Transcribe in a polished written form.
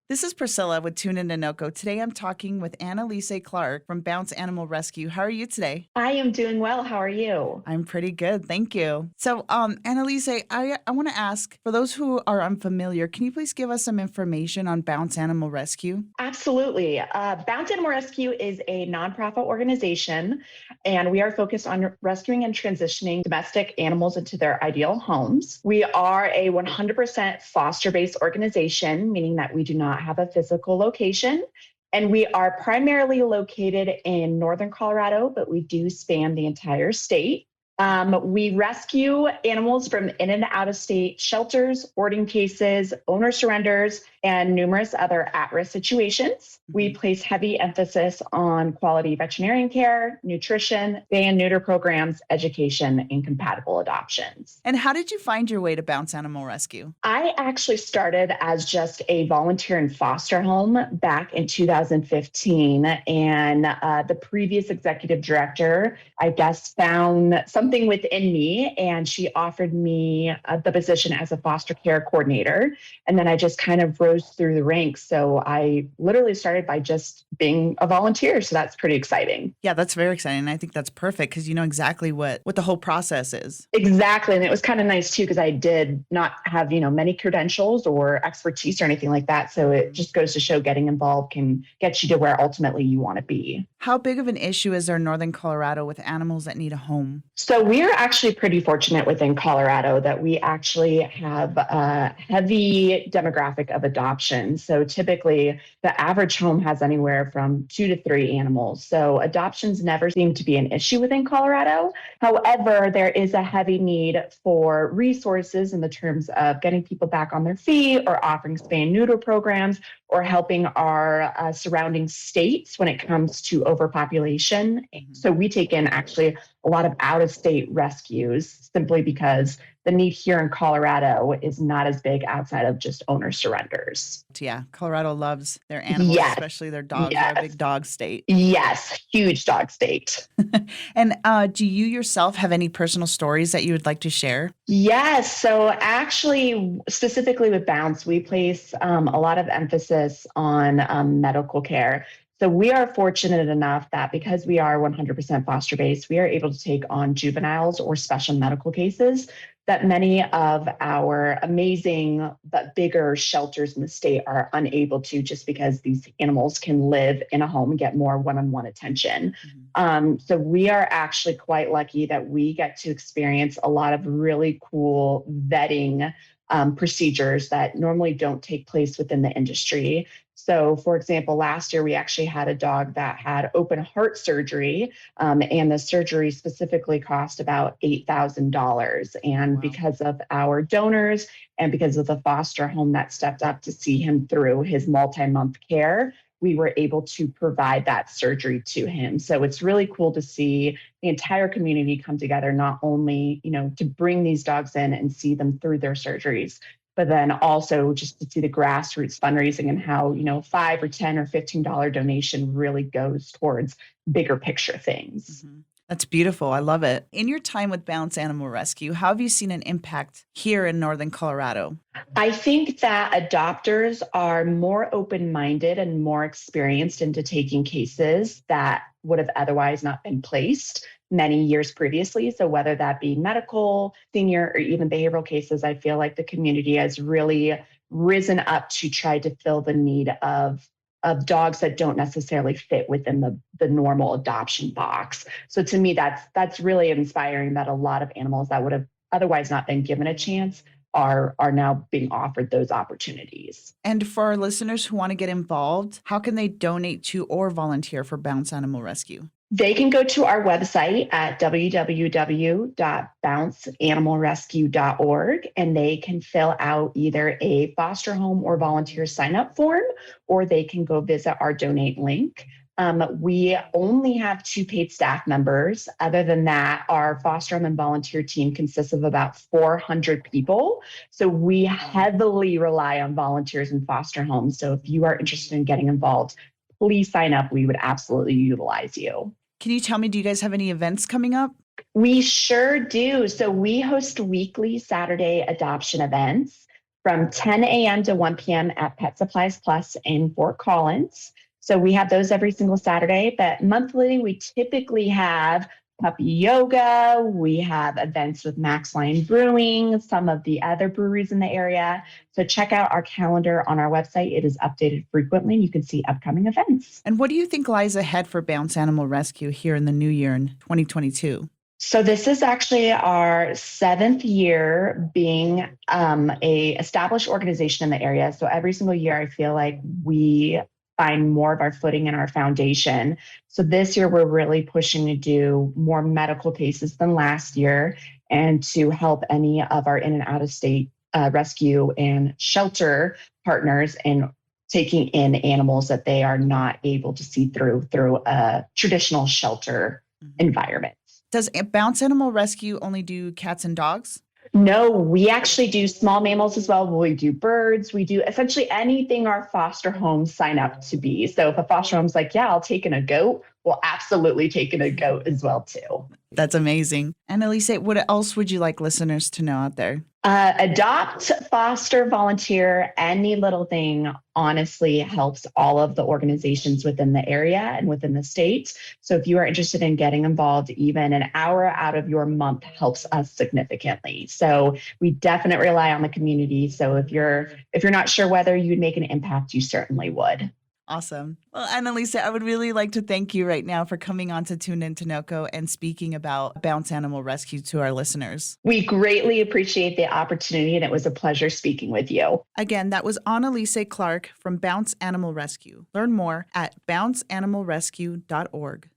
This is Priscilla with Tune Into NoCo. Today I'm talking with Annalise Clark from Bounce Animal Rescue. How are you today? I am doing well. How are you? I'm pretty good, thank you. So, Annalise, I want to ask for those who are unfamiliar, can you please give us some information on Bounce Animal Rescue? Absolutely. Bounce Animal Rescue is a nonprofit organization, and we are focused on rescuing and transitioning domestic animals into their ideal homes. We are a 100% foster based organization, meaning that we do not have a physical location. And we are primarily located in Northern Colorado, but we do span the entire state. We rescue animals from in and out of state shelters, boarding cases, owner surrenders, and numerous other at risk situations. We Mhm. place heavy emphasis on quality veterinarian care, nutrition, spay and neuter programs, education, and compatible adoptions. And how did you find your way to Bounce Animal Rescue? I actually started as just a volunteer in foster home back in 2015. And the previous executive director, I guess, found something within me and she offered me the position as a foster care coordinator. And then I just kind of rose through the ranks. So I literally started by just being a volunteer. So that's pretty exciting. Yeah, that's very exciting. I think that's perfect because you know exactly what the whole process is. Exactly. And it was kind of nice too, because I did not have, many credentials or expertise or anything like that. So it just goes to show getting involved can get you to where ultimately you want to be. How big of an issue is there in Northern Colorado with animals that need a home? So we're actually pretty fortunate within Colorado that we actually have a heavy demographic of adoption. So typically the average home has anywhere from 2 to 3 animals. So adoptions never seem to be an issue within Colorado. However, there is a heavy need for resources in the terms of getting people back on their feet or offering spay and neuter programs or helping our surrounding states when it comes to overpopulation. Mhm. So we take in actually a lot of out of state rescues simply because the need here in Colorado is not as big outside of just owner surrenders. Yeah, Colorado loves their animals, Yes, especially their dogs. They're a yes, big dog state. yes, huge dog state. And do you yourself have any personal stories that you would like to share? Yes. So, actually, specifically with Bounce, we place a lot of emphasis on medical care. So, we are fortunate enough that because we are 100% foster based, we are able to take on juveniles or special medical cases that many of our amazing but bigger shelters in the state are unable to just because these animals can live in a home and get more one on one attention. Mhm. So we are actually quite lucky that we get to experience a lot of really cool vetting procedures that normally don't take place within the industry. So, for example, last year we actually had a dog that had open heart surgery, and the surgery specifically cost about $8,000. Oh, And wow. because of our donors and because of the foster home that stepped up to see him through his multi month care, we were able to provide that surgery to him. So it's really cool to see the entire community come together, not only, to bring these dogs in and see them through their surgeries, but then also just to see the grassroots fundraising and how, five or 10 or $15 donation really goes towards bigger picture things. Mhm. That's beautiful. I love it. In your time with Bounce Animal Rescue, how have you seen an impact here in Northern Colorado? I think that adopters are more open minded and more experienced into taking cases that would have otherwise not been placed many years previously. So, whether that be medical, senior, or even behavioral cases, I feel like the community has really risen up to try to fill the need of dogs that don't necessarily fit within the normal adoption box. So to me, that's really inspiring that a lot of animals that would have otherwise not been given a chance are now being offered those opportunities. And for our listeners who want to get involved, how can they donate to or volunteer for Bounce Animal Rescue? They can go to our website at www.bounceanimalrescue.org and they can fill out either a foster home or volunteer sign up form, or they can go visit our donate link. We only have 2 paid staff members. Other than that, our foster home and volunteer team consists of about 400 people. So we Wow. heavily rely on volunteers in foster homes. So if you are interested in getting involved, please sign up. We would absolutely utilize you. Can you tell me, do you guys have any events coming up? We sure do. So we host weekly Saturday adoption events. from 10 a.m. to 1 p.m. at Pet Supplies Plus in Fort Collins. So we have those every single Saturday, but monthly we typically have puppy yoga. We have events with Max Line Brewing, some of the other breweries in the area. So check out our calendar on our website. It is updated frequently and you can see upcoming events. And what do you think lies ahead for Bounce Animal Rescue here in the new year in 2022? So this is actually our 7th year being a established organization in the area. So every single year, I feel like we find more of our footing and our foundation. So this year, we're really pushing to do more medical cases than last year and to help any of our in and out of state rescue and shelter partners in taking in animals that they are not able to see through a traditional shelter environment. Does Bounce Animal Rescue only do cats and dogs? No, we actually do small mammals as well. We do birds. We do essentially anything our foster homes sign up to be. So if a foster home's like, yeah, I'll take in a goat, we'll absolutely take in a goat as well too. That's amazing. Annalise, what else would you like listeners to know out there? Adopt, foster, volunteer, any little thing honestly helps all of the organizations within the area and within the state. So if you are interested in getting involved, even an hour out of your month helps us significantly. So we definitely rely on the community. So if you're not sure whether you'd make an impact, you certainly would. Awesome. Well, Annalise, I would really like to thank you right now for coming on to Tune In to NoCo and speaking about Bounce Animal Rescue to our listeners. We greatly appreciate the opportunity, and it was a pleasure speaking with you. Again, that was Annalise Clark from Bounce Animal Rescue. Learn more at bounceanimalrescue.org.